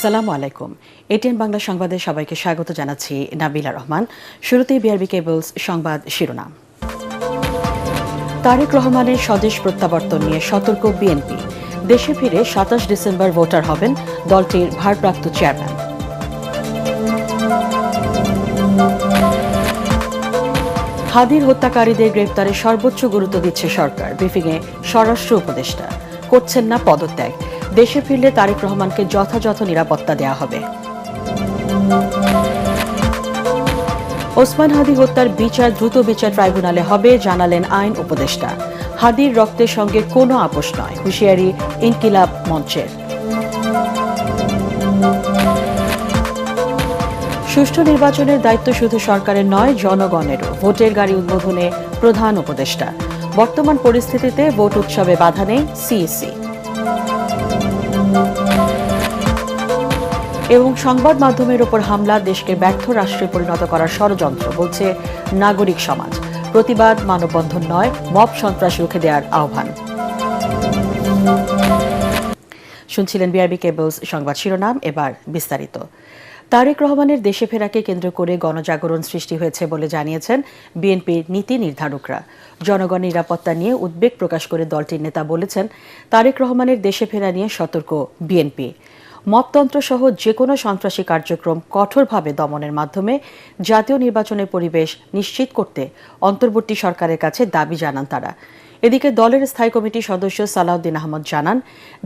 আসসালামু আলাইকুম। এটিএন বাংলা সংবাদে সবাইকে স্বাগত জানাচ্ছি নাবিলা রহমান। শুরুতেই বিআরবি কেবলস সংবাদ শিরোনাম। তারেক রহমানের স্বদেশ প্রত্যাবর্তন নিয়ে সতর্ক বিএনপি। দেশে ফিরে ২৭ ডিসেম্বর ভোটার হবেন দলটির ভারপ্রাপ্ত চেয়ারম্যান। হাদির হত্যাকারীদের গ্রেপ্তারে সর্বোচ্চ গুরুত্ব দিচ্ছে সরকার। ব্রিফিংয়ে স্বরাষ্ট্র উপদেষ্টা। করছেন না পদত্যাগ। দেশে ফিরলে তারেক রহমানকে যথাযথ নিরাপত্তা দেওয়া হবে। ওসমান হাদি হত্যার বিচার দ্রুত বিচার ট্রাইব্যুনালে হবে জানালেন আইন উপদেষ্টা। হাদির রক্তের সঙ্গে কোনো আপোষ নয়, হুঁশিয়ারি ইনকিলাব মঞ্চের। সুষ্ঠু নির্বাচনের দায়িত্ব শুধু সরকারের নয়, জনগণেরও। ভোটের গাড়ি উদ্বোধনে প্রধান উপদেষ্টা। বর্তমান পরিস্থিতিতে ভোট উৎসবে বাধা নেই সিইসি। এবং সংবাদ মাধ্যমের ওপর হামলা দেশকে ব্যর্থ রাষ্ট্রে পরিণত করার ষড়যন্ত্র, বলছে নাগরিক সমাজ। প্রতিবাদ মানববন্ধন নয়, মব সন্ত্রাস রুখে দেওয়ার আহ্বান। শুনছিলেন বিআরবি কেবলস সংবাদ শিরোনাম, এবার বিস্তারিত। তারেক রহমানের দেশে ফেরাকে কেন্দ্র করে গণজাগরণ সৃষ্টি হয়েছে বলে জানিয়েছেন বিএনপির নীতি নির্ধারকরা। জনগণের নিরাপত্তা নিয়ে উদ্বেগ প্রকাশ করে দলটির নেতা বলেছেন, তারেক রহমানের দেশে ফেরা নিয়ে সতর্ক বিএনপি। মপতন্ত্র সহ যে কোনো সন্ত্রাসী কার্যক্রম কঠোরভাবে দমনের মাধ্যমে জাতীয় নির্বাচনের পরিবেশ নিশ্চিত করতে অন্তর্বর্তী সরকারের কাছে দাবি জানান তারা। এদিকে দলের স্থায়ী কমিটির সদস্য সালাউদ্দিন আহমদ জানান,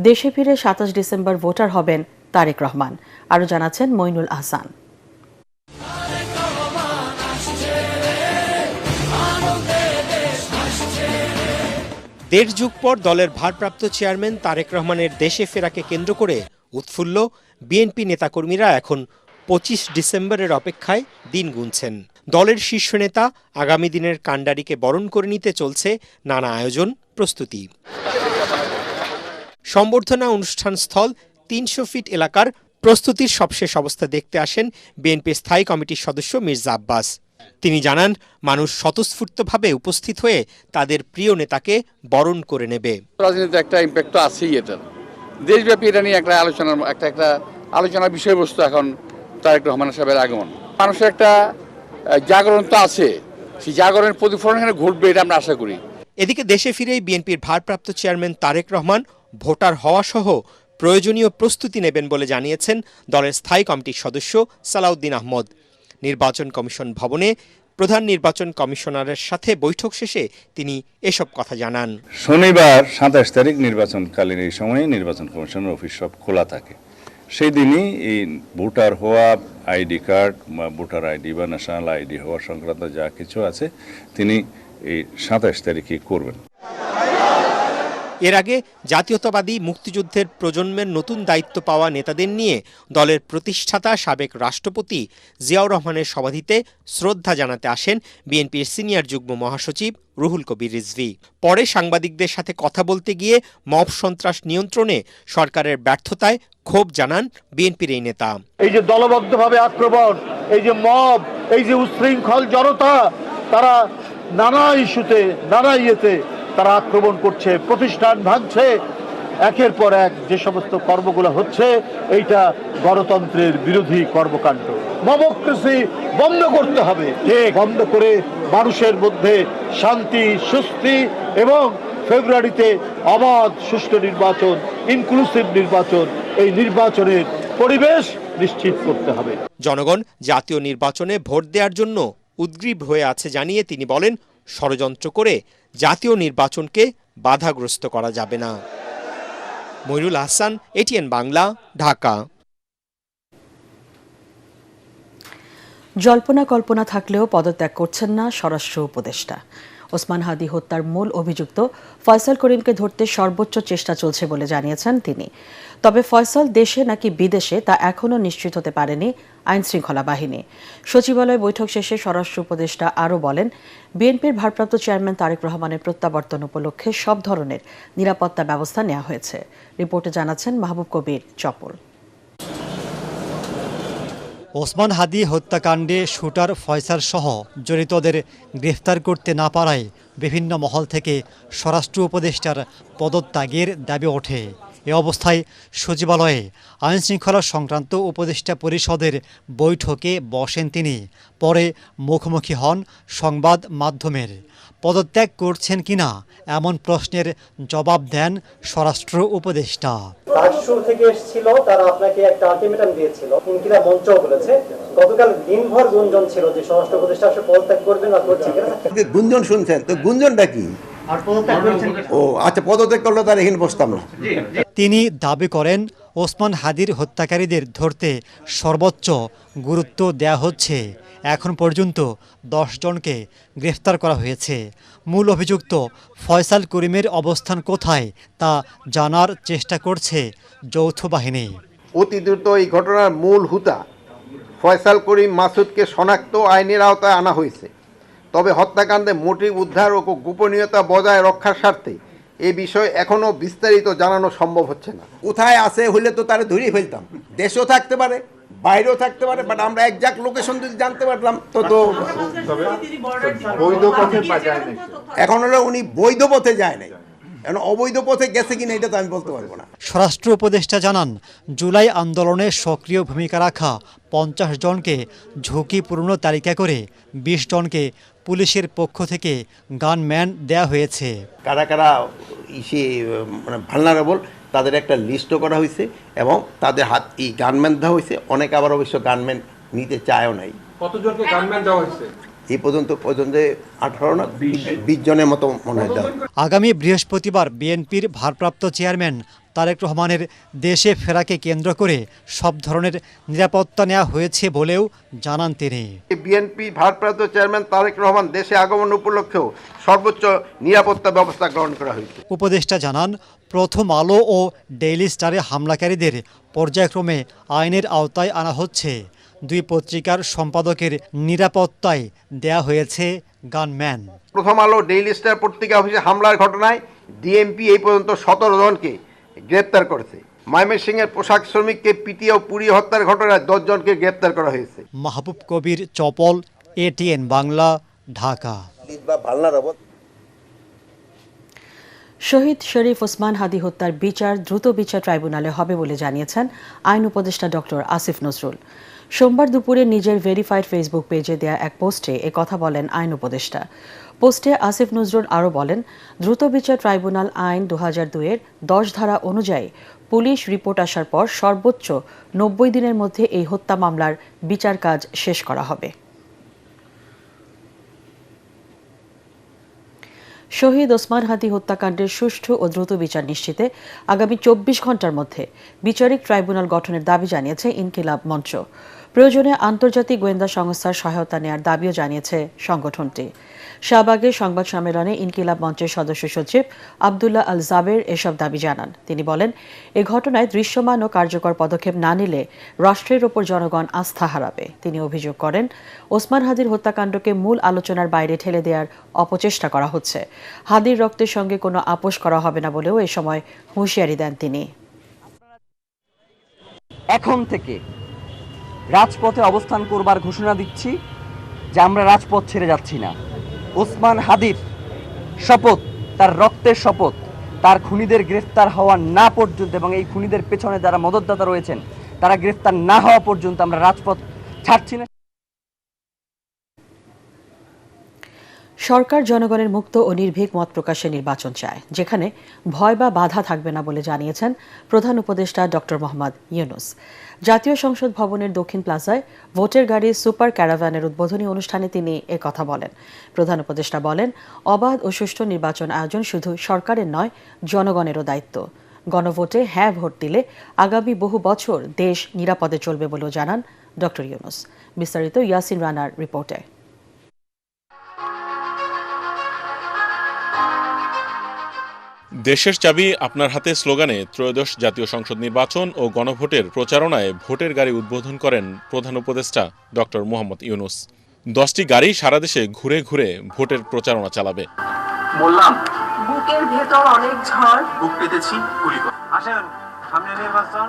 দেশে ফিরে ২৭ ডিসেম্বর ভোটার হবেন তারেক রহমান। আরও জানাচ্ছেন মইনুল আহসান। দেড় যুগ পর দলের ভারপ্রাপ্ত চেয়ারম্যান তারেক রহমানের দেশে ফেরাকে কেন্দ্র করে উৎফুল্ল বিএনপি নেতাকর্মীরা এখন ২৫ ডিসেম্বরের অপেক্ষায় দিন গুনছেন। দলের শীর্ষ নেতা আগামী দিনের কাণ্ডারিকে বরণ করে নিতে চলছে নানা আয়োজন প্রস্তুতি। সম্বর্ধনা অনুষ্ঠান স্থল ৩০০ ফিট এলাকার প্রস্তুতির সবশেষ অবস্থা দেখতে আসেন বিএনপি স্থায়ী কমিটির সদস্য মির্জা আব্বাস। তিনি জানান, মানুষ স্বতঃস্ফূর্তভাবে উপস্থিত হয়ে তাদের প্রিয় নেতাকে বরণ করে নেবে। রাজনীতিতে একটা ইম্প্যাক্ট তো আছেই, এটা দেশব্যাপী এটা নিয়ে একটা আলোচনার বিষয়বস্তু এখন তারেক রহমান সাহেবের আগমন। মানুষের একটা জাগরণ তো আছে, সেই জাগরণের প্রতিফলন এখানে ঘটবে, এটা আমরা আশা করি। এদিকে দেশে ফিরেই বিএনপির ভারপ্রাপ্ত চেয়ারম্যান তারেক রহমান ভোটার হওয়া সহ প্রয়োজনীয় প্রস্তুতি নেবেন বলে জানিয়েছেন দলের স্থায়ী কমিটির সদস্য সালাউদ্দিন আহমদ। নির্বাচন কমিশন ভবনে প্রধান নির্বাচন কমিশনারের সাথে বৈঠক শেষে তিনি এসব কথা জানান। শনিবার ২৭ তারিখ নির্বাচনকালীন এই সময়ে নির্বাচন কমিশনের অফিস সব খোলা থাকে। সেই দিনই এই ভোটার হওয়া, আইডি কার্ড বা ভোটার আইডি বা ন্যাশনাল আইডি হওয়া সংক্রান্ত যা কিছু আছে তিনি এই ২৭ তারিখে করবেন। এর আগে জাতীয়তাবাদী মুক্তিযুদ্ধের প্রজন্মের নতুন দায়িত্ব পাওয়া নেতাদের নিয়ে দলের প্রতিষ্ঠাতা সাবেক রাষ্ট্রপতি জিয়াউর রহমানের সমাধিতে শ্রদ্ধা জানাতে আসেন বিএনপির সিনিয়র যুগ্ম মহাসচিব রুহুল কবির রিজভী। পরে সাংবাদিকদের সাথে কথা বলতে গিয়ে মব সন্ত্রাস নিয়ন্ত্রণে সরকারের ব্যর্থতায় ক্ষোভ জানান বিএনপির এই নেতা। এই যে দলবদ্ধভাবে আক্রমণ, এই যে মব, এই যে উচ্ছৃঙ্খল জনতা, তারা নানা ইস্যুতে নানা ইয়েতে তারা আক্রমণ করছে, প্রতিষ্ঠান ভাঙছে, একের পর এক যে সমস্ত কর্মগুলো হচ্ছে, এইটা গণতন্ত্রের বিরোধী কর্মকাণ্ড। মবক্রেসি বন্ধ করতে হবে, বন্ধ করে মানুষের মধ্যে শান্তি, স্বস্তি এবং ফেব্রুয়ারিতে অবাধ সুষ্ঠু নির্বাচন, ইনক্লুসিভ নির্বাচন, এই নির্বাচনের পরিবেশ নিশ্চিত করতে হবে। জনগণ জাতীয় নির্বাচনে ভোট দেওয়ার জন্য উদ্গ্রীব হয়ে আছে জানিয়ে তিনি বলেন, ষড়যন্ত্র করে জাতীয় নির্বাচনকে বাধাগ্রস্ত করা যাবে না। মইনুল আহসান, এটিএন বাংলা, ঢাকা। জল্পনা কল্পনা থাকলেও পদত্যাগ করছেন না স্বরাষ্ট্র উপদেষ্টা। ওসমান হাদি হত্যার মূল অভিযুক্ত ফয়সাল করিমকে ধরতে সর্বোচ্চ চেষ্টা চলছে বলে জানিয়েছেন তিনি। তবে ফয়সাল দেশে নাকি বিদেশে তা এখনও নিশ্চিত হতে পারেনি আইনশৃঙ্খলা বাহিনী। সচিবালয় বৈঠক শেষে স্বরাষ্ট্র উপদেষ্টা আরও বলেন, বিএনপির ভারপ্রাপ্ত চেয়ারম্যান তারেক রহমানের প্রত্যাবর্তন উপলক্ষে সব ধরনের নিরাপত্তা ব্যবস্থা নেওয়া হয়েছে। রিপোর্টে জানাচ্ছেন মাহবুব কবির চপল। ওসমান হাদি হত্যাকাণ্ডে শুটার ফয়সাল সহ জড়িতদের গ্রেফতার করতে না পারায় বিভিন্ন মহল থেকে স্বরাষ্ট্র উপদেষ্টার পদত্যাগের দাবি ওঠে। এ অবস্থায় সচিবালয়ে আইনশৃঙ্খলা সংক্রান্ত উপদেষ্টা পরিষদের বৈঠকে বসেন তিনি। পরে মুখোমুখি হন সংবাদ মাধ্যমের। পদত্যাগ করছেন কিনা এমন প্রশ্নের জবাব দেন স্বরাষ্ট্র উপদেষ্টা। ডাকসু থেকে এসেছিল, তারা আপনাকে একটা আলটিমেটাম দিয়েছিল, ইনকিলাব মঞ্চ বলেছে। গতকাল দিনভর গুঞ্জন ছিল যে স্বরাষ্ট্র উপদেষ্টা আসলে পদত্যাগ করবেন না করছেন কিনা। গুঞ্জন শুনছেন তো, গুঞ্জনটা কি? ও আচ্ছা, পদত্যাগ করলে তার এখানে বসতাম না। তিনি দাবি করেন ওসমান হাদির হত্যাকারীদের ধরতে সর্বোচ্চ গুরুত্ব দেয়া হচ্ছে। এখন পর্যন্ত 10 জনকে গ্রেফতার করা হয়েছে। মূল অভিযুক্ত ফয়সাল করিমের অবস্থান কোথায় তা জানার চেষ্টা করছে যৌথ বাহিনী। অতি দ্রুত এই ঘটনার মূল হুতা ফয়সাল করিম মাসুদকে শনাক্ত আইনের আওতায় আনা হয়েছে। তবে হত্যাকাণ্ডে মোটিভ উদ্ধার ও গোপনীয়তা বজায় রক্ষার স্বার্থে এই বিষয়ে এখনও বিস্তারিত জানানো সম্ভব হচ্ছে না। কোথায় আছে হইলে তো তারা ধরিয়ে ফেলতাম। দেশেও থাকতে পারে, বাইরেও থাকতে পারে, বাট আমরা একজাক্ট লোকেশন যদি জানতে পারলাম তো বৈধ পথে যায় না। এখন হলো উনি বৈধ পথে যায় নাই, এখন অবৈধ পথে গেছে কিনা এটা তো আমি বলতে পারবো না। স্বরাষ্ট্র উপদেষ্টা জানান, জুলাই আন্দোলনে সক্রিয় ভূমিকা রাখা 50 জনকে ঝুঁকিপূর্ণ তালিকা করে 20 জনকে পুলিশের পক্ষ থেকে গানম্যান দেয়া হয়েছে। কারা কারা মানে ভালনারেবল তাদের একটা লিস্টও করা হয়েছে এবং তাদের হাত এই গানম্যান দেওয়া হয়েছে। অনেকে আবার অবশ্য গানম্যান নিতে চায়ও নাই। কতজনকে গানম্যান দেওয়া হয়েছে? এই পর্যন্ত 18 না 20 জনের মতো মনে হয়। আগামী বৃহস্পতিবার বিএনপির ভারপ্রাপ্ত চেয়ারম্যান তারেক রহমানের দেশে ফেরাকে কেন্দ্র করে সব ধরনের নিরাপত্তা নেওয়া হয়েছে বলেও জানান তিনি। বিএনপি ভারপ্রাপ্ত চেয়ারম্যান তারেক রহমান দেশে আগমন উপলক্ষেও সর্বোচ্চ নিরাপত্তা ব্যবস্থা গ্রহণ করা হয়েছে। উপদেষ্টা জানান, প্রথম আলো ও ডেইলি স্টারে হামলাকারীদের পর্যায়ক্রমে আইনের আওতায় আনা হচ্ছে। 2 পত্রিকার সম্পাদকের নিরাপত্তায় দেয়া হয়েছে গানম্যান। প্রথম আলো ডেইলি স্টার পত্রিকা অফিসে হামলার ঘটনায় ডিএমপি এই পর্যন্ত 17 জনকে গ্রেপ্তার করেছে। ময়মনসিংহের পোশাক শ্রমিককে পিটিয়ে ও পুড়িয়ে হত্যার ঘটনায় 10 জনকে গ্রেপ্তার করা হয়েছে। মাহবুব কবির, চপল, ATN বাংলা, ঢাকা। শহীদ শরীফ ওসমান হাদি হত্যার বিচার দ্রুত বিচার ট্রাইব্যুনালে হবে বলে জানিয়েছেন আইন উপদেষ্টা ডক্টর আসিফ নজরুল। সোমবার দুপুরে নিজের ভেরিফাইড ফেসবুক পেজে দেয়া এক পোস্টে কথা বলেন আইন উপদেষ্টা। পোস্টে আসিফ নজরুল আরও বলেন, দ্রুত বিচার ট্রাইব্যুনাল আইন 2002-এর 10 ধারা অনুযায়ী পুলিশ রিপোর্ট আসার পর সর্বোচ্চ 90 দিনের মধ্যে এই হত্যা মামলার বিচার কাজ শেষ করা হবে। শহীদ ওসমান হাদি হত্যাকাণ্ডের সুষ্ঠু ও দ্রুত বিচার নিশ্চিতে আগামী 24 ঘণ্টার মধ্যে বিচারিক ট্রাইব্যুনাল গঠনের দাবি জানিয়েছে ইনকিলাব মঞ্চ। প্রয়োজনে আন্তর্জাতিক গোয়েন্দা সংস্থার সহায়তা নেয়ার দাবিও জানিয়েছে সংগঠনটি। শাহবাগে সংবাদ সম্মেলনে ইনকিলাব মঞ্চের সদস্য সচিব আবদুল্লাহ আল জাবের এসব দাবি জানান। তিনি বলেন, এ ঘটনায় দৃশ্যমান ও কার্যকর পদক্ষেপ না নিলে রাষ্ট্রের ওপর জনগণ আস্থা হারাবে। তিনি অভিযোগ করেন, ওসমান হাদির হত্যাকাণ্ডকে মূল আলোচনার বাইরে ঠেলে দেওয়ার অপচেষ্টা করা হচ্ছে। হাদির রক্তের সঙ্গে কোনো আপোষ করা হবে না বলেও এ সময় হুঁশিয়ারি দেন তিনি। এখন থেকে রাজপথে অবস্থান করবার ঘোষণা দিচ্ছি যে আমরা রাজপথ ছেড়ে যাচ্ছি না। ওসমান হাদির শপথ, তার রক্তের শপথ, তার খুনিদের গ্রেফতার হওয়া না পর্যন্ত এবং এই খুনিদের পেছনে যারা মদতদাতা রয়েছেন তারা গ্রেফতার না হওয়া পর্যন্ত আমরা রাজপথ ছাড়ছি না। সরকার জনগণের মুক্ত ও নির্ভীক মত প্রকাশে নির্বাচন চায়, যেখানে ভয় বা বাধা থাকবে না বলে জানিয়েছেন প্রধান উপদেষ্টা ডক্টর মোহাম্মদ ইউনূস। জাতীয় সংসদ ভবনের দক্ষিণ প্লাজায় ভোটের গাড়ি সুপার ক্যারাভানের উদ্বোধনী অনুষ্ঠানে তিনি কথা বলেন। প্রধান উপদেষ্টা বলেন, অবাধ ও সুষ্ঠু নির্বাচন আয়োজন শুধু সরকারের নয়, জনগণেরও দায়িত্ব। গণভোটে হ্যাঁ ভোট দিলে আগামী বহু বছর দেশ নিরাপদে চলবে বলেও জানান ডক্টর ইউনূস। বিস্তারিত ইয়াসিন রানার রিপোর্টে। দেশের চাবি আপনার হাতে স্লোগানে ত্রয়োদশ জাতীয় সংসদ নির্বাচন ও গণভোটের প্রচারণায় ভোটের গাড়ি উদ্বোধন করেন প্রধান উপদেষ্টা ডক্টর মোহাম্মদ ইউনূস। 10টি গাড়ি সারা দেশে ঘুরে ঘুরে ভোটের প্রচারণা চালাবে। বললাম বুকের ভেতর অনেক ঝড়, বুক পেতেছি গুলি করে। আসেন, সামনে নির্বাচন,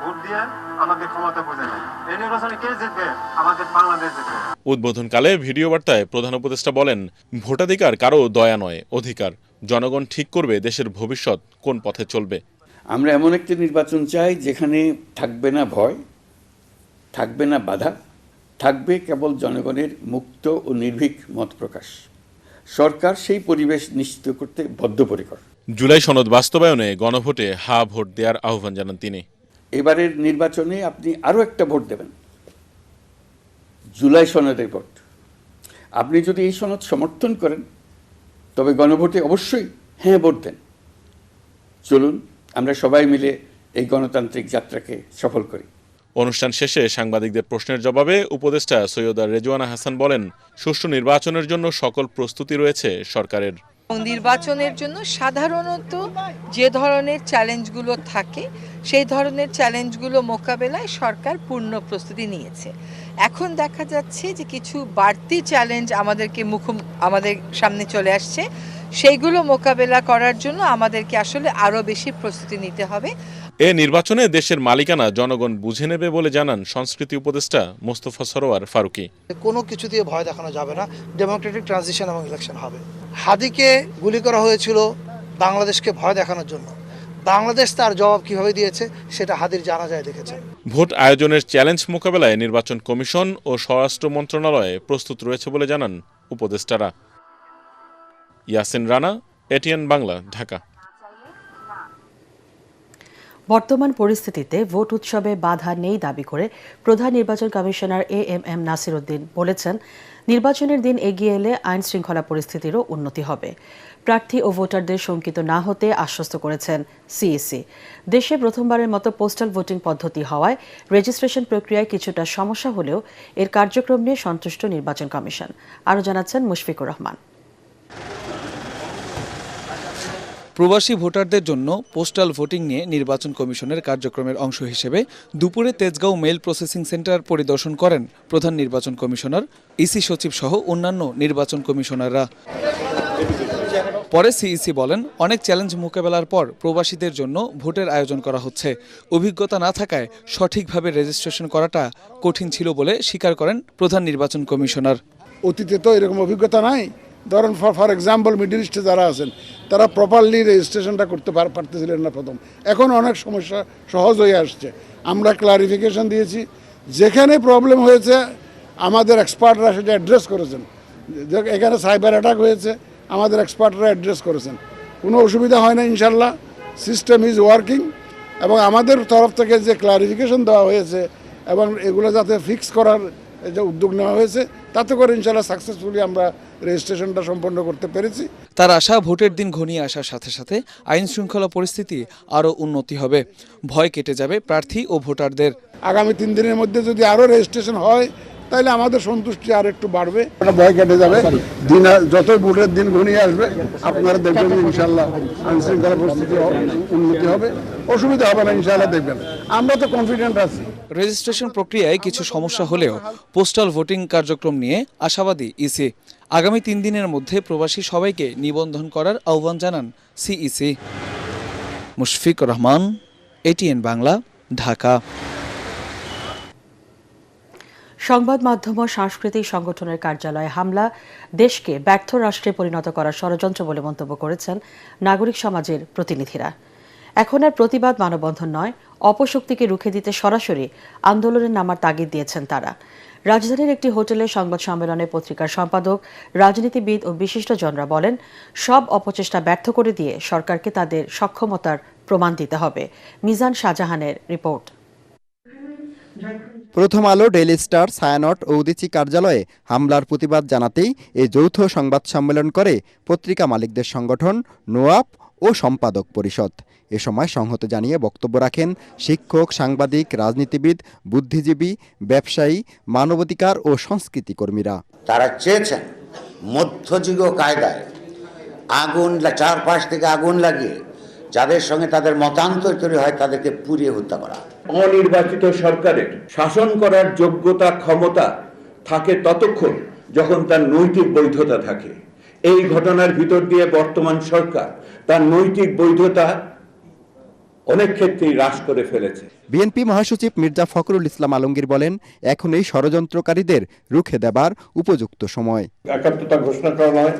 ভোট দিয়ে আমাদের ক্ষমতা বোঝা যায়। এই নির্বাচনে কে জিতবে? আমাদের বাংলাদেশ জিতবে। উদ্বোধনকালে ভিডিও বার্তায় প্রধান উপদেষ্টা বলেন, ভোটাধিকার কারো দয়া নয়, অধিকার। জনগণ ঠিক করবে দেশের ভবিষ্যৎ কোন পথে চলবে। আমরা এমন একটি নির্বাচন চাই যেখানে থাকবে না ভয়, থাকবে না বাধা, থাকবে কেবল জনগণের মুক্ত ও নির্ভীক মত প্রকাশ। সরকার সেই পরিবেশ নিশ্চিত করতে বদ্ধপরিকর। জুলাই সনদ বাস্তবায়নে গণভোটে হা ভোট দেওয়ার আহ্বান জানান তিনি। এবারের নির্বাচনে আপনি আরও একটা ভোট দেবেন, জুলাই সনদের ভোট। আপনি যদি এই সনদ সমর্থন করেন তবে গণভোটে অবশ্যই হ্যাঁ ভোট দেন। চলুন আমরা সবাই মিলে এই গণতান্ত্রিক যাত্রাকে সফল করি। অনুষ্ঠান শেষে সাংবাদিকদের প্রশ্নের জবাবে উপদেষ্টা সৈয়দা রেজওয়ানা হাসান বলেন, সুষ্ঠু নির্বাচনের জন্য সকল প্রস্তুতি রয়েছে সরকারের। নির্বাচনের জন্য সাধারণত যে ধরনের চ্যালেঞ্জগুলো থাকে সেই ধরনের চ্যালেঞ্জগুলো মোকাবেলায় সরকার পূর্ণ প্রস্তুতি নিয়েছে। এখন দেখা যাচ্ছে যে কিছু বাড়তি চ্যালেঞ্জ আমাদের সামনে চলে আসছে, সেইগুলো মোকাবেলা করার জন্য আমাদেরকে আসলে আরও বেশি প্রস্তুতি নিতে হবে। এ নির্বাচনে দেশের মালিকানা জনগণ বুঝে নেবে বলে জানান সংস্কৃতি উপদেষ্টা মোস্তফা সরোয়ার ফারুকী। কোনো কিছু দিয়ে ভয় দেখানো যাবে না, ডেমোক্রেটিক ট্রানজিশন এবং ইলেকশন হবে। হাদিকে গুলি করা হয়েছিল বাংলাদেশকে ভয় দেখানোর জন্য, বাংলাদেশ তার জবাব কিভাবে দিয়েছে সেটা হাদির জানাজায় দেখেছে। ভোট আয়োজনের চ্যালেঞ্জ মোকাবেলায় নির্বাচন কমিশন ও স্বরাষ্ট্র মন্ত্রণালয়ে প্রস্তুত রয়েছে বলে জানান উপদেষ্টারা। ইয়াসিন রানা, এটিএন বাংলা, ঢাকা। বর্তমান পরিস্থিতিতে ভোট উৎসবে বাধা নেই দাবি করে প্রধান নির্বাচন কমিশনার এএমএম নাসির উদ্দিন বলেছেন, নির্বাচনের দিন এগিয়ে এলে আইন শৃঙ্খলা পরিস্থিতিরও উন্নতি হবে। প্রার্থী ও ভোটারদের শঙ্কিত না হতে আশ্বস্ত করেছেন সিইসি। দেশে প্রথমবারের মতো পোস্টাল ভোটিং পদ্ধতি হওয়ায় রেজিস্ট্রেশন প্রক্রিয়ায় কিছুটা সমস্যা হলেও এর কার্যক্রম নিয়ে সন্তুষ্ট নির্বাচন কমিশন। আরও জানাচ্ছেন মুশফিকুর রহমান। প্রবাসী ভোটারদের জন্য পোস্টাল ভোটিং নিয়ে নির্বাচন কমিশনের কার্যক্রমের অংশ হিসেবে দুপুরে তেজগাঁও মেইল প্রসেসিং সেন্টার পরিদর্শন করেন প্রধান নির্বাচন কমিশনার, ইসি সচিব সহ অন্যান্য নির্বাচন কমিশনাররা। পরে সিইসি বলেন, অনেক চ্যালেঞ্জ মোকাবেলার পর প্রবাসীদের জন্য ভোটের আয়োজন করা হচ্ছে। অভিজ্ঞতা না থাকায় সঠিকভাবে রেজিস্ট্রেশন করাটা কঠিন ছিল বলে স্বীকার করেন প্রধান নির্বাচন কমিশনার। অতীতে তো এরকম অভিজ্ঞতা নাই। ধরেন ফর এক্সাম্পল মিডল ইস্টে যারা আছেন তারা প্রপারলি রেজিস্ট্রেশনটা করতে পারতেছিলেন না প্রথম, এখন অনেক সমস্যা সহজ হয়ে আসছে। আমরা ক্লারিফিকেশন দিয়েছি, যেখানে প্রবলেম হয়েছে আমাদের এক্সপার্টরা সেটা অ্যাড্রেস করেছেন। এখানে সাইবার অ্যাটাক হয়েছে, আমাদের এক্সপার্টরা অ্যাড্রেস করেছেন, কোনো অসুবিধা হয় না ইনশাল্লাহ। সিস্টেম ইজ ওয়ার্কিং এবং আমাদের তরফ থেকে যে ক্লারিফিকেশন দেওয়া হয়েছে এবং এগুলো যাতে ফিক্স করার যে উদ্যোগ নেওয়া হয়েছে তাতে করে ইনশাল্লাহ সাকসেসফুলি আমরা রেজিস্ট্রেশনটা সম্পন্ন করতে পেরেছি। তার আশা, ভোটের দিন ঘনিয়ে আসার সাথে সাথে আইন শৃঙ্খলা পরিস্থিতি আরও উন্নতি হবে, ভয় কেটে যাবে প্রার্থী ও ভোটারদের। আগামী 3 দিনের মধ্যে যদি আরও রেজিস্ট্রেশন হয় তাহলে আমাদের সন্তুষ্টি আর একটু বাড়বে, ভয় কেটে যাবে। দিন যতই ভোটের দিন ঘনিয়ে আসবে আপনারা দেখবেন ইনশাল্লাহ আইন শৃঙ্খলা পরিস্থিতি উন্নতি হবে, অসুবিধা হবে না ইনশাল্লাহ, দেখবেন। আমরা তো কনফিডেন্ট আছি। রেজিস্ট্রেশন প্রক্রিয়ায় কিছু সমস্যা হলেও পোস্টাল ভোটিং কার্যক্রম নিয়ে আশাবাদী ইসি। আগামী 3 দিনের মধ্যে প্রবাসী সবাইকে নিবন্ধন করার আহ্বান জানান সিইসি। মুশফিকুর রহমান, এটিএন বাংলা, ঢাকা। সংবাদ মাধ্যম ও সাংস্কৃতিক সংগঠনের কার্যালয়ে হামলা দেশকে ব্যর্থ রাষ্ট্রে পরিণত করার ষড়যন্ত্র বলে মন্তব্য করেছেন নাগরিক সমাজের প্রতিনিধিরা। এখন আর প্রতিবাদ মানববন্ধন নয়, অপশক্তিকে রুখে দিতে সরাসরি আন্দোলনে নামার তাগিদ দিয়েছেন তারা। রাজধানীর একটি হোটেলে সংবাদ সম্মেলনে পত্রিকার সম্পাদক, রাজনীতিবিদ ও বিশিষ্টজনরা বলেন, সব অপচেষ্টা ব্যর্থ করে দিয়ে সরকারকে তাদের সক্ষমতার প্রমাণ দিতে হবে। মিজান শাহজাহানের রিপোর্ট। প্রথম আলো, ডেইলি স্টার, ছায়ানট ও উদীচী কার্যালয়ে হামলার প্রতিবাদ জানাতেই এই যৌথ সংবাদ সম্মেলন করে পত্রিকা মালিকদের সংগঠন নোয়াপ ও সম্পাদক পরিষদ। এ সময় সংহতি জানিয়ে বক্তব্য রাখেন শিক্ষক, সাংবাদিক, রাজনীতিবিদ, বুদ্ধিজীবী, ব্যবসায়ী, মানবাধিকার ও সংস্কৃতি কর্মীরা। তারা চেয়েছেন মধ্যযুগীয় কায়দায় আগুন, চারপাশ থেকে আগুন লাগিয়ে যাদের সঙ্গে তাদের মতান্তর তৈরি হয় তাদেরকে পুড়িয়ে হত্যা করা। অনির্বাচিত সরকারের শাসন করার যোগ্যতা, ক্ষমতা থাকে ততক্ষণ যখন তার নৈতিক বৈধতা থাকে। এই ঘটনার ভিতর দিয়ে বর্তমান সরকার তার নৈতিক বৈধতা অনেক ক্ষেত্রেই হ্রাস করে ফেলেছে। বিএনপি মহাসচিব মির্জা ফখরুল ইসলাম আলমগীর বলেন, এখন এই ষড়যন্ত্রকারীদের রুখে দেবার উপযুক্ত সময়। একাত্মতা ঘোষণা করা নয়,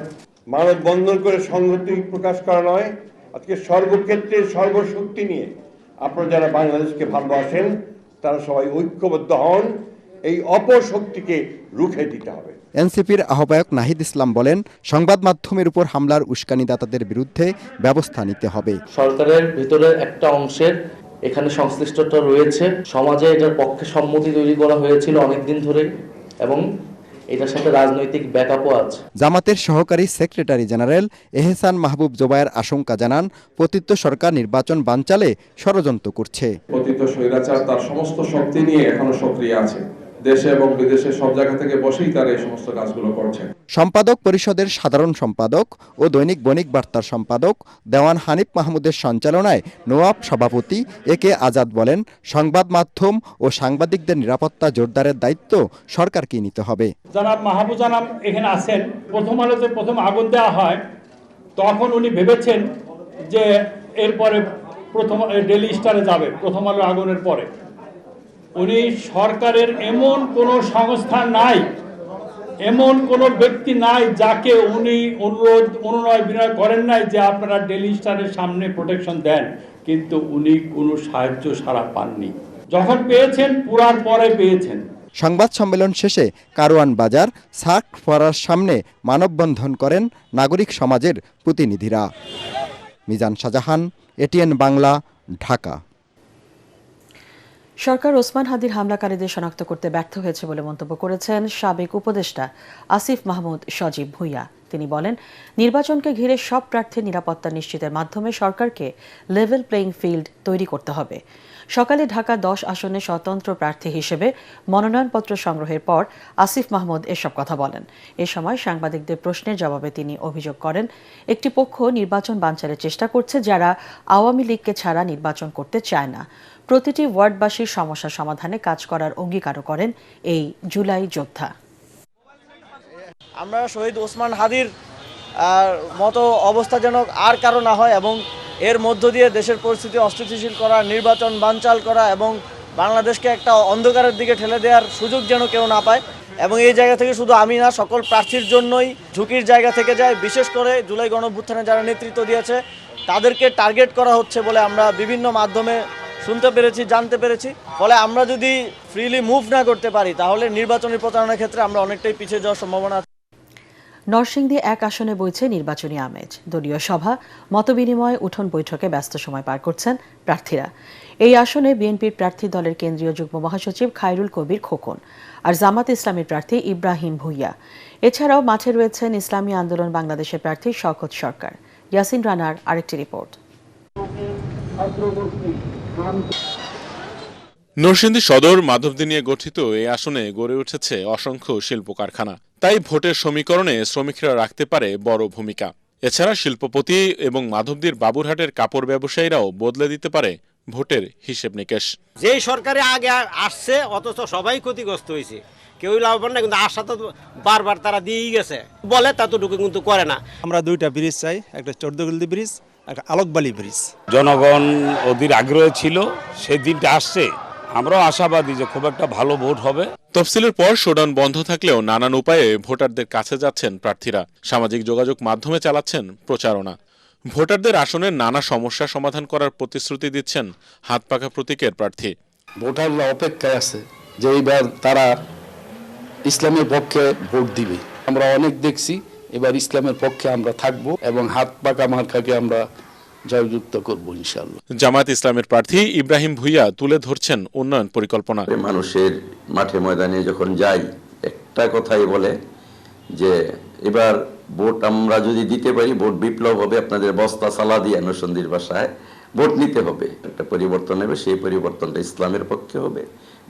মানববন্ধন করে সংহতি প্রকাশ করা নয়, আজকে সর্বক্ষেত্রে সর্বশক্তি নিয়ে আপনারা যারা বাংলাদেশকে ভালোবাসেন তারা সবাই ঐক্যবদ্ধ হন, এই অপশক্তিকে রুখে দিতে হবে। এনসিপির আহ্বায়ক নাহিদ ইসলাম বলেন, সংবাদ মাধ্যমের উপর হামলার উস্কানিদাতাদের বিরুদ্ধে ব্যবস্থা নিতে হবে। সরকারের ভিতরে একটা অংশের এখানে সংশ্লিষ্টতা রয়েছে, সমাজে এটার পক্ষে সম্মতি তৈরি করা হয়েছিল অনেকদিন ধরে এবং এটার সাথে রাজনৈতিক ব্যাকআপও আছে। জামাতের সহকারী সেক্রেটারি জেনারেল এহসান মাহবুব জোবায়ের আশঙ্কা জানান, পতিত সরকার নির্বাচন বানচালে ষড়যন্ত্র করছে। পতিত স্বৈরাচার তার সমস্ত শক্তি নিয়ে এখনো সক্রিয় আছে, দেশে এবং বিদেশে সব জায়গা থেকে বসেই তারা এই সমস্ত কাজগুলো করছেন। সম্পাদক পরিষদের সাধারণ সম্পাদক ও দৈনিক বণিক বার্তার সম্পাদক দেওয়ান হানিফ মাহমুদের সঞ্চালনায় নোয়াব সভাপতি একে আজাদ বলেন, সংবাদ মাধ্যম ও সাংবাদিকদের নিরাপত্তা জোরদারের দায়িত্ব সরকারকেই নিতে হবে। জনাব মাহবুজানাম এখানে আছেন, প্রথম আলোতে প্রথম আগুন দেওয়া হয় তখন উনি ভেবেছেন যে এরপরে প্রথম ডেইলি স্টারে যাবে প্রথম আলো আগুনের পরে। উনি সরকারের এমন কোনো সংস্থা নাই, এমন কোনো ব্যক্তি নাই যাকে উনি অনুনয় বিনয় করেন নাই যে আপনারা ডেইলি স্টারের সামনে প্রোটেকশন দেন, কিন্তু উনি কোনো সাহায্য সাড়া পাননি। যখন পেয়েছেন পুরার পরে পেয়েছেন। সংবাদ সম্মেলন শেষে কারওয়ান বাজার সার্ক ফরার সামনে মানববন্ধন করেন নাগরিক সমাজের প্রতিনিধিরা। মিজান শাহজাহান, এটিএন বাংলা, ঢাকা। সরকার ওসমান হাদির হামলাকারীদের শনাক্ত করতে ব্যর্থ হয়েছে বলে মন্তব্য করেছেন সাবেক উপদেষ্টা আসিফ মাহমুদ সজীব ভুঁইয়া। তিনি বলেন, নির্বাচনকে ঘিরে সব প্রার্থীর নিরাপত্তা নিশ্চিতের মাধ্যমে সরকারকে লেভেল প্লেইং ফিল্ড তৈরি করতে হবে। সকালে ঢাকা 10 আসনে স্বতন্ত্র প্রার্থী হিসেবে মনোনয়নপত্র সংগ্রহের পর আসিফ মাহমুদ এসব কথা বলেন। এ সময় সাংবাদিকদের প্রশ্নের জবাবে তিনি অভিযোগ করেন, একটি পক্ষ নির্বাচন বানচালের চেষ্টা করছে যারা আওয়ামী লীগকে ছাড়া নির্বাচন করতে চায় না। প্রতিটি ওয়ার্ডবাসীর সমস্যা সমাধানে কাজ করার অঙ্গীকারও করেন এই জুলাই যোদ্ধা। আমরা শহীদ ওসমান হাদির মতো অবস্থা যেন আর কারো না হয় এবং এর মধ্য দিয়ে দেশের পরিস্থিতি অস্থিতিশীল করা, নির্বাচন বানচাল করা এবং বাংলাদেশকে একটা অন্ধকারের দিকে ঠেলে দেওয়ার সুযোগ যেন কেউ না পায়। এবং এই জায়গা থেকে শুধু আমি না, সকল প্রার্থীর জন্যই ঝুঁকির জায়গা থেকে যায়। বিশেষ করে জুলাই গণঅভ্যুত্থানে যারা নেতৃত্ব দিয়েছে তাদেরকে টার্গেট করা হচ্ছে বলে আমরা বিভিন্ন মাধ্যমে শুনতে পেরেছি, জানতে পেরেছি। ফলে আমরা যদি ফ্রিলি মুভ না করতে পারি তাহলে নির্বাচনী প্রচারণার ক্ষেত্রে আমরা অনেকটাই পিছিয়ে যাওয়ার সম্ভাবনা আছে। নরসিংদী 1 আসনে বইছে নির্বাচনী আমেজ। দলীয় সভা, মতবিনিময়, উঠোন বৈঠকে ব্যস্ত সময় পার করছেন প্রার্থীরা। এই আসনে বিএনপির প্রার্থী দলের কেন্দ্রীয় যুগ্ম মহাসচিব খায়রুল কবির খোকন আর জামাত ইসলামীর প্রার্থী ইব্রাহিম ভুঁইয়া। এছাড়াও মাঠে রয়েছেন ইসলামী আন্দোলন বাংলাদেশের প্রার্থী শওকত সরকার। ইয়াসিন রানার আরেকটি রিপোর্ট। নরসিংদী সদর মাধবদী নিয়ে গঠিত এই আসনে গড়ে উঠেছে অসংখ্য শিল্প কারখানা। তাই ভোটের সমীকরণে শ্রমিকরা রাখতে পারে বড় ভূমিকা। এছাড়া শিল্পপতি এবং মাধবদীর বাবুরহাটের কাপড় ব্যবসায়ীরাও বদলে দিতে পারে ভোটের হিসেব নিকেশ। যেই সরকারে আগে আসছে অথচ সবাই ক্ষতিগ্রস্ত হয়েছে, কেউই লাভবান না, কিন্তু আশা তো বারবার তারা দিয়েই গেছে, বলে ততটুকু কিন্তু করে না। আমরা 2টা ব্রিজ চাই, একটা 14 ব্রিজ, একটা আলোকবালি ব্রিজ। জনগণ অধীর আগ্রহ ছিল, সেই দিনটা আসছে। আমরাও আশাবাদী যে খুব একটা ভালো ভোট হবে। তফসিলের পর শোডাউন বন্ধ থাকলেও নানান উপায়ে ভোটারদের কাছে যাচ্ছেন প্রার্থীরা। সামাজিক যোগাযোগ মাধ্যমে চালাচ্ছেন প্রচারণা। ভোটারদের আসনের নানা সমস্যা সমাধান করার প্রতিশ্রুতি দিচ্ছেন হাত পাকা প্রতীকের প্রার্থী। ভোটাররা অপেক্ষায় আছে যে এইবার তারা ইসলামের পক্ষে ভোট দিবে। আমরা অনেক দেখছি, এবার ইসলামের পক্ষে আমরা থাকব এবং হাত পাকা মার্কাকে আমরা জয়যুক্ত করব ইনশাআল্লাহ। জামাত ইসলামের প্রার্থী ইব্রাহিম ভুঁইয়া তুলে ধরছেন উন্নয়ন পরিকল্পনা। মানুষের মাঠে ময়দানে যখন যাই একটা কথাই বলে যে এবার ভোট আমরা যদি দিতে পারি ভোট বিপ্লব হবে, আপনাদের বস্তা সালা দিয়ে নরসিংদীর ভাষায় ভোট নিতে হবে, একটা পরিবর্তন হবে, সেই পরিবর্তনটা ইসলামের পক্ষে হবে,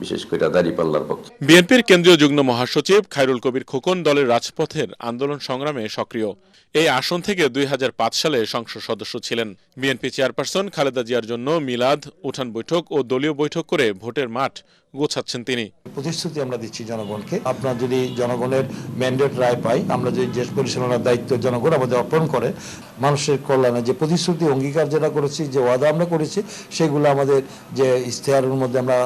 বিশেষ করে দাঁড়িপাল্লার পক্ষে। বিএনপির কেন্দ্রীয় যুগ্ম মহাসচিব খায়রুল কবির খোকন দলের রাজপথের আন্দোলন সংগ্রামে সক্রিয়। এই আসন থেকে 2005 সালে সংসদ সদস্য ছিলেন। বিএনপি চেয়ারপারসন খালেদা জিয়ার জন্য মিলাদ, উঠান বৈঠক ও দলীয় বৈঠক করে ভোটের মাঠ গোছাচ্ছেন তিনি। প্রতিশ্রুতি আমরা দিচ্ছি জনগণকে, আপনার যদি জনগণের ম্যান্ডেট রায় পাই, আমরা যদি দেশ পরিচালনার দায়িত্ব জনগণ আমাদের অর্পণ করে, মানুষের কল্যাণে যে প্রতিশ্রুতি অঙ্গীকার যেটা করেছি, যে ওয়াদা আমরা করেছি, সেগুলো আমাদের যে ইশতেহারের মধ্যে আমরা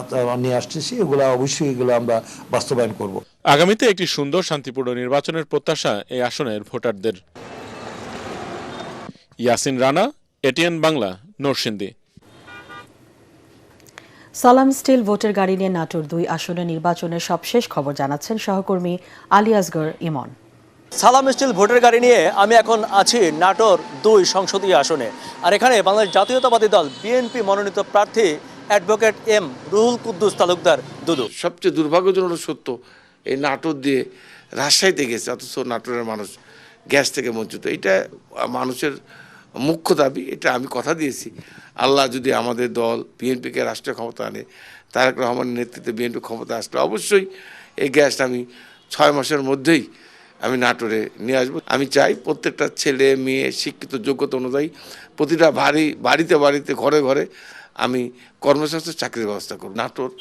নিয়ে আসতেছি, এগুলো অবশ্যই এগুলো আমরা বাস্তবায়ন করব। আগামীতে একটি সুন্দর শান্তিপূর্ণ নির্বাচনের প্রত্যাশা এই আসনের ভোটারদের। ইয়াসিন রানা, এটিএন বাংলা, নরসিংদী। সালাম স্টিল ভোটের গাড়ি নিয়ে নাটোর 2 আসনে নির্বাচনের সবশেষ খবর জানাচ্ছেন সহকর্মী আলী আসগর ইমন। সালাম স্টিল ভোটের গাড়ি নিয়ে আমি এখন আছি নাটোর 2 সংসদীয় আসনে। আর এখানে বাংলাদেশ জাতীয়তাবাদী দল বিএনপি মনোনীত প্রার্থী অ্যাডভোকেট এম রুহুল কুদ্দুস তালুকদার দুদু। সবচেয়ে দুর্ভাগ্যজনক সত্য, এই নাটোর দিয়ে রাজশাহীতে গেছে, অথচ নাটোরের মানুষ গ্যাস থেকে বঞ্চিত। এটা মানুষের মুখ্য দাবি, এটা আমি কথা দিয়েছি। আল্লাহ যদি আমাদের দল বিএনপিকে রাষ্ট্রীয় ক্ষমতা আনে, তারেক রহমানের নেতৃত্বে বিএনপি ক্ষমতা আসলে অবশ্যই এই গ্যাস আমি 6 মাসের মধ্যেই আমি নাটোরে নিয়ে আসবো। আমি চাই প্রত্যেকটা ছেলে মেয়ে শিক্ষিত যোগ্যতা অনুযায়ী প্রতিটা বাড়িতে বাড়িতে ঘরে ঘরে আমি কর্মসংস্থান চাকরির ব্যবস্থা করব। নাটোর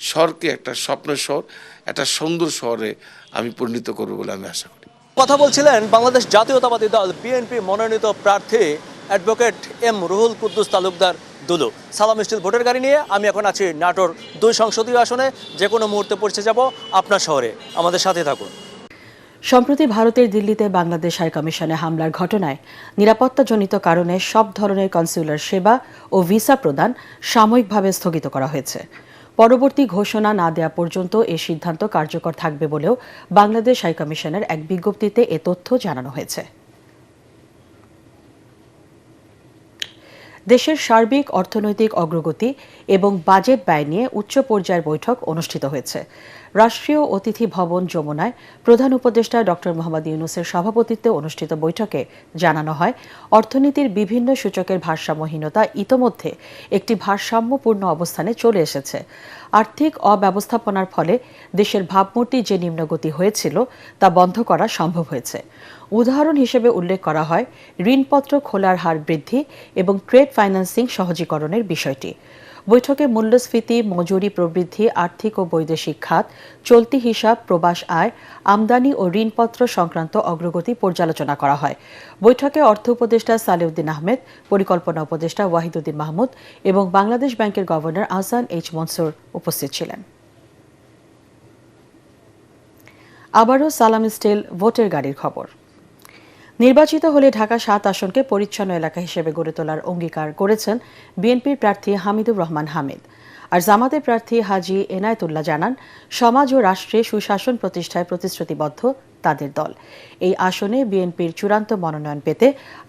শহরকে একটা স্বপ্নের শহর, একটা সুন্দর শহরে আমি পরিণত করব বলে আমি আশা করি। কথা বলছিলেন বাংলাদেশ জাতীয়তাবাদী দল বিএনপি মনোনীত প্রার্থী অ্যাডভোকেট এম রুহুল কুদ্দুস তালুকদার দুলু। সালাম স্টিল ভোটের গাড়ি নিয়ে আমি এখন আছি নাটোর 2 সংসদীয় আসনে। যে কোনো মুহূর্তে পৌঁছে যাব আপনার শহরে, আমাদের সাথে থাকুন। সম্প্রতি ভারতের দিল্লিতে বাংলাদেশ হাইকমিশনে হামলার ঘটনায় নিরাপত্তাজনিত কারণে সব ধরনের কনস্যুলার সেবা ও ভিসা প্রদান সাময়িকভাবে স্থগিত করা হয়েছে। পরবর্তী ঘোষণা না দেওয়া পর্যন্ত এ সিদ্ধান্ত কার্যকর থাকবে বলেও বাংলাদেশ হাইকমিশনের এক বিজ্ঞপ্তিতে এ তথ্য জানানো হয়েছে। দেশের সার্বিক অর্থনৈতিক অগ্রগতি এবং বাজেট ব্যয় নিয়ে উচ্চ পর্যায়ের বৈঠক অনুষ্ঠিত হয়েছে। রাষ্ট্রীয় অতিথি ভবন যমুনায় প্রধান উপদেষ্টা ডক্টর মোহাম্মদ ইউনূসের সভাপতিত্বে অনুষ্ঠিত বৈঠকে জানানো হয়, অর্থনীতির বিভিন্ন সূচকের ভারসাম্যহীনতা ইতোমধ্যে একটি ভারসাম্যপূর্ণ অবস্থানে চলে এসেছে। আর্থিক অব্যবস্থাপনার ফলে দেশের ভাবমূর্তি যে নিম্নগতি হয়েছিল তা বন্ধ করা সম্ভব হয়েছে। উদাহরণ হিসেবে উল্লেখ করা হয় ঋণপত্র খোলার হার বৃদ্ধি এবং ট্রেড ফাইন্যান্সিং সহজীকরণের বিষয়টি। বৈঠকে মূল্যস্ফীতি, মজুরি প্রবৃদ্ধি, আর্থিক ও বৈদেশিক খাত, চলতি হিসাব, প্রবাস আয়, আমদানি ও ঋণপত্র সংক্রান্ত অগ্রগতি পর্যালোচনা করা হয়। বৈঠকে অর্থ উপদেষ্টা সালেউদ্দিন আহমেদ, পরিকল্পনা উপদেষ্টা ওয়াহিদুদ্দিন মাহমুদ এবং বাংলাদেশ ব্যাংকের গভর্নর আহসান এইচ মনসুর উপস্থিত ছিলেন। আবারও সালাম স্টিল ভোটের গাড়ির খবর। নির্বাচিত হলে ঢাকা 7 আসনকে পরিচ্ছন্ন এলাকা হিসেবে গড়ে তোলার অঙ্গীকার করেছেন বিএনপির প্রার্থী হামিদুর রহমান হামিদ। আর জামাতের প্রার্থী হাজী এনায়েতুল্লাহ জানান, সমাজ ও রাষ্ট্রে সুশাসন প্রতিষ্ঠায় প্রতিশ্রুতিবদ্ধ তাদের দল। এই আসনে বিএনপির চূড়ান্ত মনোনয়ন পেতে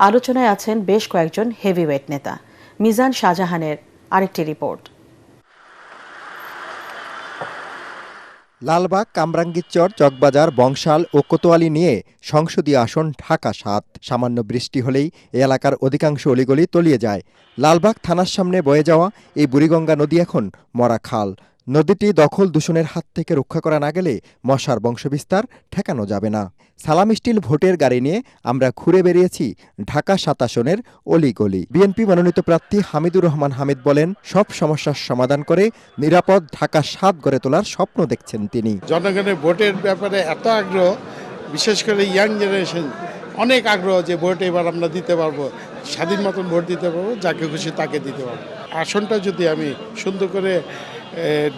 আলোচনায় আছেন বেশ কয়েকজন হেভিওয়েট নেতা। মিজান শাহজাহানের আরেকটি রিপোর্ট। লালবাগ, কামরাঙ্গীরচর, চকবাজার, বংশাল ও কোতোয়ালি নিয়ে সংসদীয় আসন ঢাকা 7। সামান্য বৃষ্টি হলেই এ এলাকার অধিকাংশ অলিগলি তলিয়ে যায়। লালবাগ থানার সামনে বয়ে যাওয়া এই বুড়িগঙ্গা নদী এখন মরা খাল। নদীটি দখল দূষণের হাত থেকে রক্ষা করা না গেলে মশার বংশবিস্তার ঠেকানো যাবে না। সালাম স্টিল ভোটের গাড়ি নিয়ে আমরা ঘুরে বেরিয়েছি ঢাকা 7 আসনের অলিগলি। বিএনপি মনোনীত প্রার্থী হামিদুর রহমান হামিদ বলেন, সব সমস্যার সমাধান করে নিরাপদ ঢাকা 7 গড়ে তোলার স্বপ্ন দেখছেন তিনি। জনগণের ভোটের ব্যাপারে এত আগ্রহ, বিশেষ করে ইয়াং জেনারেশন অনেক আগ্রহ যে ভোট এবার আমরা দিতে পারবো, স্বাধীন মতন ভোট দিতে পারবো, যাকে খুশি তাকে দিতে পারবো। আসনটা যদি আমি সুন্দর করে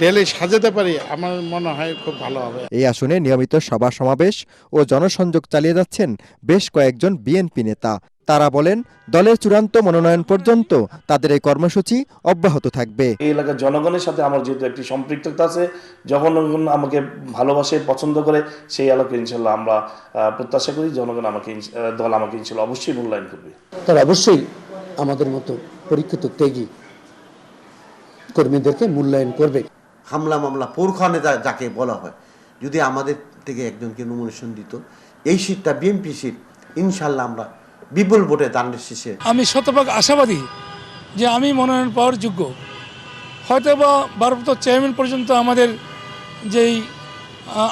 ডেলে সাজাতে পারি, আমার মনে হয় খুব ভালো হবে। এই আসনে নিয়মিত সভা সমাবেশ ও জনসংযোগ চালিয়ে যাচ্ছেন বেশ কয়েকজন বিএনপি নেতা। তারা বলেন, দলের চূড়ান্ত মনোনয়ন পর্যন্ত তাদের এই কর্মসূচি অব্যাহত থাকবে। এই এলাকার জনগণের সাথে আমার যেহেতু একটি সম্পৃক্ততা আছে, জনগণ আমাকে ভালোবাসে, পছন্দ করে, সেই এলাকায় ইনশাল্লাহ আমরা প্রত্যাশা করি জনগণ দল আমাকে ইনশাল্লাহ অবশ্যই মূল্যায়ন করবে। তারা অবশ্যই আমাদের মতো পরীক্ষিত ত্যাগী কর্মীদেরকে মূল্যায়ন করবে। হামলা মামলা পোরখা নেতা যাকে বলা হয়, যদি আমাদের থেকে একজনকে নমিনেশন দিত, এই সিটটা বিএনপি সিট, ইনশাল্লাহ আমরা বিপুল ভোটে দানের শেষে আমি শতভাগ আশাবাদী যে আমি মনোনয়ন পাওয়ার যোগ্য। হয়তো বা ভারপ্রাপ্ত চেয়ারম্যান পর্যন্ত আমাদের যেই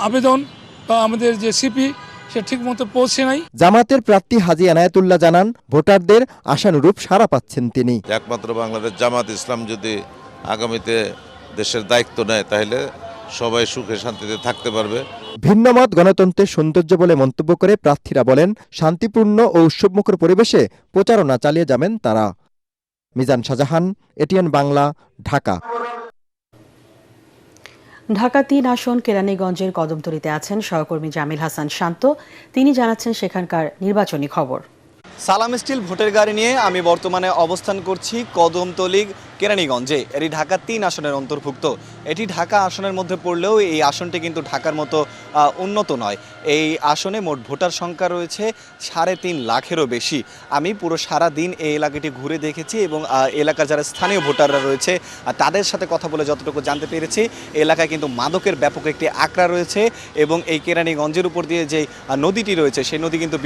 আবেদন বা আমাদের যে সিপি সে ঠিক মতো পৌঁছে নাই। জামাতের প্রার্থী হাজী এনায়েতুল্লাহ জানান, ভোটারদের আশানুরূপ সাড়া পাচ্ছেন তিনি। একমাত্র বাংলাদেশ জামাত ইসলাম যদি আগামীতে দেশের দায়িত্ব নেয়, তাহলে সবাই সুখে শান্তিতে থাকতে পারবে। ভিন্নমত গণতন্ত্রের সৌন্দর্য বলে মন্তব্য করে প্রার্থীরা বলেন, শান্তিপূর্ণ ও উৎসবমুখর পরিবেশে প্রচারণা চালিয়ে যাবেন তারা। মিজান শাহজাহান, এটিএন বাংলা, ঢাকা। ঢাকা 3 আসন কেরানীগঞ্জের কদমতলীতে আছেন সহকর্মী জামিল হাসান শান্ত। তিনি জানাচ্ছেন সেখানকার নির্বাচনী খবর। সালাম স্টিল ভোটের গাড়ি নিয়ে আমি বর্তমানে অবস্থান করছি কদমতলী কেরানীগঞ্জে। এটি ঢাকা 3 আসনের অন্তর্ভুক্ত। এটি ঢাকা আসনের মধ্যে পড়লেও এই আসনটি কিন্তু ঢাকার মতো উন্নত নয়। এই আসনে মোট ভোটার সংখ্যা রয়েছে 3.5 লাখেরও বেশি। আমি পুরো সারা দিন এই এলাকাটি ঘুরে দেখেছি এবং এলাকার যারা স্থানীয় ভোটাররা রয়েছে তাদের সাথে কথা বলে যতটুকু জানতে পেরেছি, এলাকায় কিন্তু মাদকের ব্যাপক একটি আঁকড়া রয়েছে এবং এই কেরানীগঞ্জের উপর দিয়ে যে নদীটি রয়েছে সেই নদী কিন্তু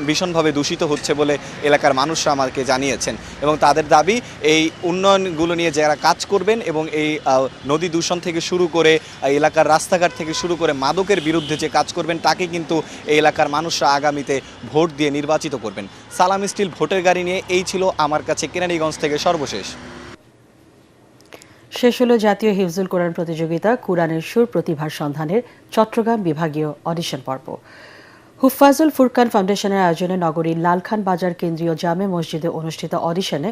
ভীষণভাবে দূষিত হচ্ছে বলে এলাকার মানুষরা আমাকে জানিয়েছেন এবং তাদের দাবি এই উন্নয়নগুলো নিয়ে যারা কাজ করবেন এবং এই নদী দূষণ থেকে শুরু করে এলাকার রাস্তাঘাট থেকে শুরু করে মাদকের বিরুদ্ধে যে কাজ করবেন তাকে কিন্তু এই এলাকার মানুষরা আগামীতে ভোট দিয়ে নির্বাচিত করবেন। সালাম স্টিল ভোটের গাড়ি নিয়ে এই ছিল আমার কাছে কেরানীগঞ্জ থেকে সর্বশেষ। শেষ হলো জাতীয় হিফজুল কোরআন প্রতিযোগিতা কুরআনের সুর প্রতিভার সন্ধানের চট্টগ্রাম বিভাগীয় অডিশন পর্ব। হুফাজুল ফুরকান ফাউন্ডেশনের আয়োজনে নগরীর লালখান বাজার কেন্দ্রীয় জামে মসজিদে অনুষ্ঠিত অডিশনে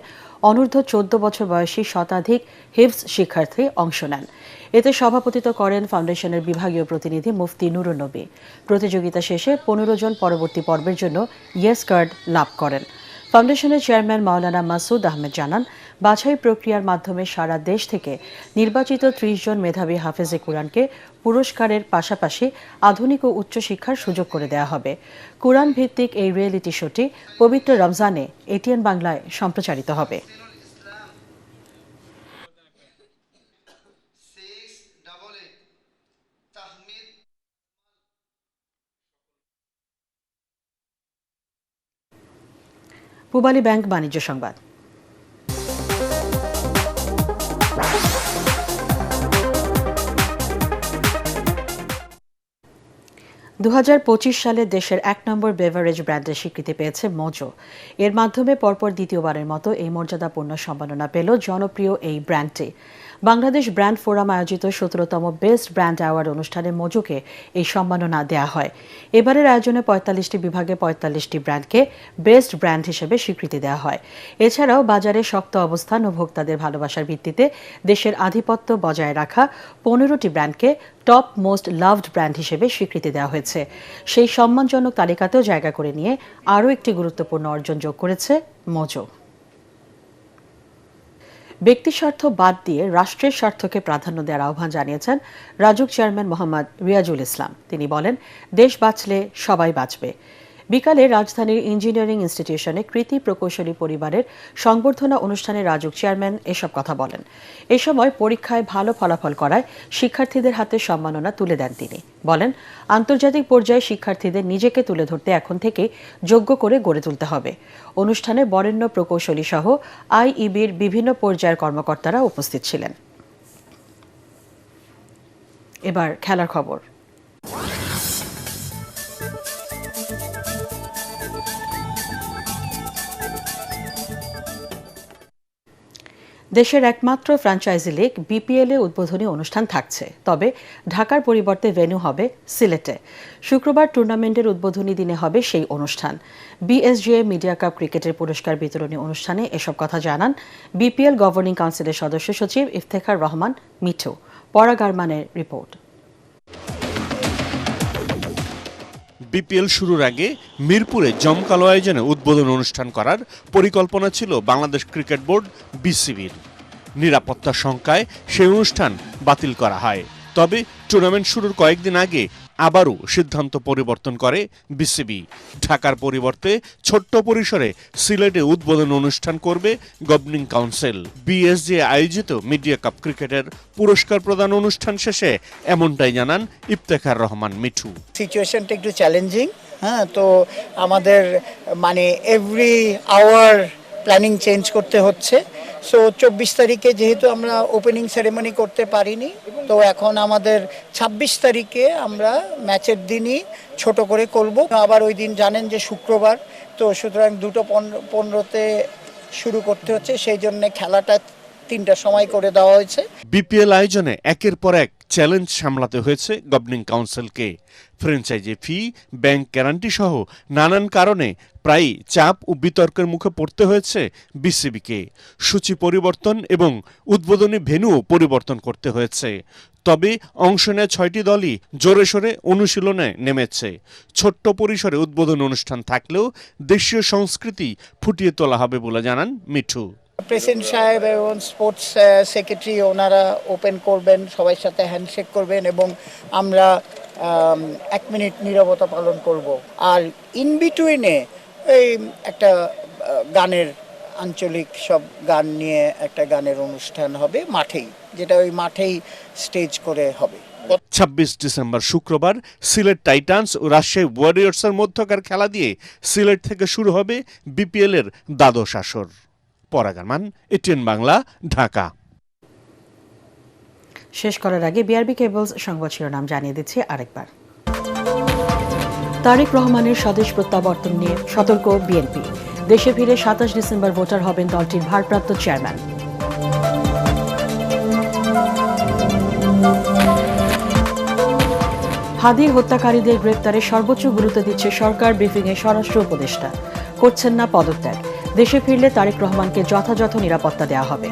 অনূর্ধ্ব 14 বছর বয়সী শতাধিক হিফজ শিক্ষার্থী অংশ নেন। এতে সভাপতিত্ব করেন ফাউন্ডেশনের বিভাগীয় প্রতিনিধি মুফতি নুরুন নবী। প্রতিযোগিতা শেষে 15 জন পরবর্তী পর্বের জন্য ইয়েস কার্ড লাভ করেন। ফাউন্ডেশনের চেয়ারম্যান মাওলানা মাসুদ আহমেদ জানান, বাছাই প্রক্রিয়ার মাধ্যমে সারা দেশ থেকে নির্বাচিত 30 জন মেধাবী হাফেজে কুরআনকে পুরস্কারের পাশাপাশি আধুনিক ও উচ্চশিক্ষার সুযোগ করে দেওয়া হবে। কুরআন ভিত্তিক এই রিয়েলিটি শোটি পবিত্র রমজানে এটিএন বাংলায় সম্প্রচারিত হবে। পূবালী ব্যাংক বাণিজ্য সংবাদ। 2025 সালে দেশের 1 নম্বর বেভারেজ ব্র্যান্ডের স্বীকৃতি পেয়েছে মোজো। এর মাধ্যমে পরপর দ্বিতীয়বারের মতো এই মর্যাদাপূর্ণ সম্মাননা পেল জনপ্রিয় এই ব্র্যান্ডটি। বাংলাদেশ ব্র্যান্ড ফোরাম আয়োজিত 17তম বেস্ট ব্র্যান্ড অ্যাওয়ার্ড অনুষ্ঠানে মোজোকে এই সম্মাননা দেওয়া হয়। এবারের আয়োজনে 45টি বিভাগে 45টি ব্র্যান্ডকে বেস্ট ব্র্যান্ড হিসেবে স্বীকৃতি দেওয়া হয়। এছাড়াও বাজারে শক্ত অবস্থান ও ভোক্তাদের ভালোবাসার ভিত্তিতে দেশের আধিপত্য বজায় রাখা 15টি ব্র্যান্ডকে টপ মোস্ট লাভড ব্র্যান্ড হিসেবে স্বীকৃতি দেওয়া হয়েছে। সেই সম্মানজনক তালিকাতেও জায়গা করে নিয়ে আরও একটি গুরুত্বপূর্ণ অর্জন যোগ করেছে মোজো। ব্যক্তি স্বার্থ বাদ দিয়ে রাষ্ট্রের স্বার্থকে প্রাধান্য দেওয়ার আহ্বান জানিয়েছেন রাজুক চেয়ারম্যান মোহাম্মদ রিয়াজুল ইসলাম। তিনি বলেন, দেশ বাঁচলে সবাই বাঁচবে। বিকালে রাজধানীর ইঞ্জিনিয়ারিং ইনস্টিটিউশনে কৃতি প্রকৌশলী পরিবারের সংবর্ধনা অনুষ্ঠানে রাজুক চেয়ারম্যান এসব কথা বলেন। এ সময় পরীক্ষায় ভালো ফলাফল করায় শিক্ষার্থীদের হাতে সম্মাননা তুলে দেন তিনি। বলেন, আন্তর্জাতিক পর্যায়ে শিক্ষার্থীদের নিজেকে তুলে ধরতে এখন থেকে যোগ্য করে গড়ে তুলতে হবে। অনুষ্ঠানে বরেণ্য প্রকৌশলী সহ আইইবির বিভিন্ন পর্যায়ের কর্মকর্তারা উপস্থিত ছিলেন। এবার খেলার খবর। দেশের একমাত্র ফ্র্যাঞ্চাইজি লিগ বিপিএল এ উদ্বোধনী অনুষ্ঠান থাকছে, তবে ঢাকার পরিবর্তে ভেন্যু হবে সিলেটে। শুক্রবার টুর্নামেন্টের উদ্বোধনী দিনে হবে সেই অনুষ্ঠান। বিএসজিএ মিডিয়া কাপ ক্রিকেটের পুরস্কার বিতরণী অনুষ্ঠানে এসব কথা জানান বিপিএল গভর্নিং কাউন্সিলের সদস্য সচিব ইফতেখার রহমান মিঠু। পরাগ আরমানের রিপোর্ট। বিপিএল শুরুর আগে মিরপুরে জমকালো আয়োজনে উদ্বোধন অনুষ্ঠান করার পরিকল্পনা ছিল বাংলাদেশ ক্রিকেট বোর্ড বিসিবির। নিরাপত্তার শঙ্কায় সেই অনুষ্ঠান বাতিল করা হয়। তবে টুর্নামেন্ট শুরুর কয়েকদিন আগে আবারও সিদ্ধান্ত পরিবর্তন করে বিসিবি। ঢাকার পরিবর্তে ছোট্ট পরিসরে সিলেটে উদ্বোধন অনুষ্ঠান করবে গভর্নিং কাউন্সিল। বিএসজি আয়োজিত মিডিয়া কাপ ক্রিকেটের পুরস্কার প্রদান অনুষ্ঠান শেষে এমনটাই জানান ইফতেখার রহমান মিঠু। সিচুয়েশনটা একটু চ্যালেঞ্জিং, হ্যাঁ, তো আমাদের মানে এভরি আওয়ার প্ল্যানিং চেঞ্জ করতে হচ্ছে। সো 24 তারিখে যেহেতু আমরা ওপেনিং সেরেমনি করতে পারিনি, তো এখন আমাদের 26 তারিখে আমরা ম্যাচের দিনই ছোট করে করব। আবার ওই দিন জানেন যে শুক্রবার, তো সুতরাং 2:15-তে শুরু করতে হচ্ছে, সেই জন্য খেলাটা 3টার সময় করে দেওয়া হয়েছে। বিপিএল আয়োজনে একের পর এক চ্যালেঞ্জ সামলাতে হয়েছে গভর্নিং কাউন্সিলকে। ফ্র্যাঞ্চাইজি ফি, ব্যাংক গ্যারান্টি সহ নানান কারণে প্রায়ই চাপ ও বিতর্কের মুখে পড়তে হয়েছে বিসিবিকে। সূচি পরিবর্তন এবং উদ্বোধনী ভেন্যু পরিবর্তন করতে হয়েছে। তবে অংশ নেয় 6টি দলই জোরে সোরে অনুশীলনে নেমেছে। ছোট্ট পরিসরে উদ্বোধন অনুষ্ঠান থাকলেও দেশীয় সংস্কৃতি ফুটিয়ে তোলা হবে বলে জানান মিঠু। প্রেসিডেন্ট সাহেব এবং স্পোর্টস সেক্রেটারি ওনারা ওপেন করবেন, সবার সাথে হ্যান্ডশেক করবেন এবং আমরা 1 মিনিট নীরবতা পালন করব। আর ইন বিটুইনে এই একটা গানের আঞ্চলিক সব গান নিয়ে একটা গানের অনুষ্ঠান হবে মাঠেই, যেটা ওই মাঠেই স্টেজ করে হবে। 26 ডিসেম্বর শুক্রবার সিলেট টাইটান্স ও রাজশাহী ওয়ারিয়র্সের মধ্যকার খেলা দিয়ে সিলেট থেকে শুরু হবে বিপিএল এর দ্বাদশ আসর। পরাগ আরমান, এটিএন বাংলা, ঢাকা। শেষ করার আগে বিআরবি কেবলস সংবাদ শিরোনাম জানিয়ে দিচ্ছি আরেকবার। তারেক রহমানের স্বদেশ প্রত্যাবর্তন নিয়ে সতর্ক বিএনপি। দেশে ফিরে 27 ডিসেম্বর ভোটার হবেন দলটির ভারপ্রাপ্ত চেয়ারম্যান। হাদির হত্যাকারীদের গ্রেপ্তারে সর্বোচ্চ গুরুত্ব দিচ্ছে সরকার, ব্রিফিংয়ে স্বরাষ্ট্র উপদেষ্টা। করছেন না পদত্যাগ। দেশে ফিরলে তারেক রহমানকে যথাযথ নিরাপত্তা দেওয়া হবে।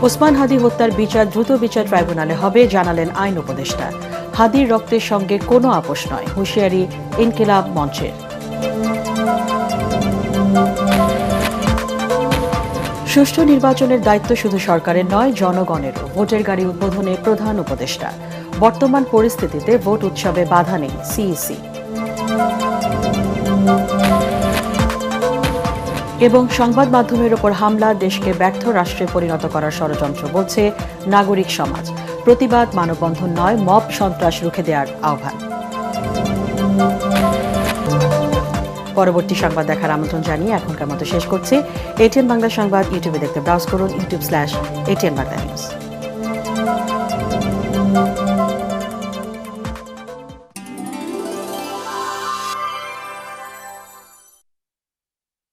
ওসমান হাদি হত্যার বিচার দ্রুত বিচার ট্রাইব্যুনালে হবে, জানালেন আইন উপদেষ্টা। হাদির রক্তের সঙ্গে কোনো আপোষ নয়, হুঁশিয়ারি ইনকিলাব মঞ্চের। সুষ্ঠু নির্বাচনের দায়িত্ব শুধু সরকারের নয়, জনগণেরও। ভোটের গাড়ি উদ্বোধনে প্রধান উপদেষ্টা। বর্তমান পরিস্থিতিতে ভোট উৎসবে বাধা নেই, সিইসি। এবং সংবাদ মাধ্যমের ওপর হামলা দেশকে ব্যর্থ রাষ্ট্রে পরিণত করার ষড়যন্ত্র বলছে নাগরিক সমাজ। প্রতিবাদ মানববন্ধন নয়, মব সন্ত্রাস রুখে দেওয়ার আহ্বান। পরবর্তী সংবাদ দেখার আমন্ত্রণ জানিয়ে এখনকার মতো শেষ করছি। এটিএন বাংলা সংবাদ ইউটিউবে দেখতে ব্রাউজ করুন, youtube/ATN Bangla News।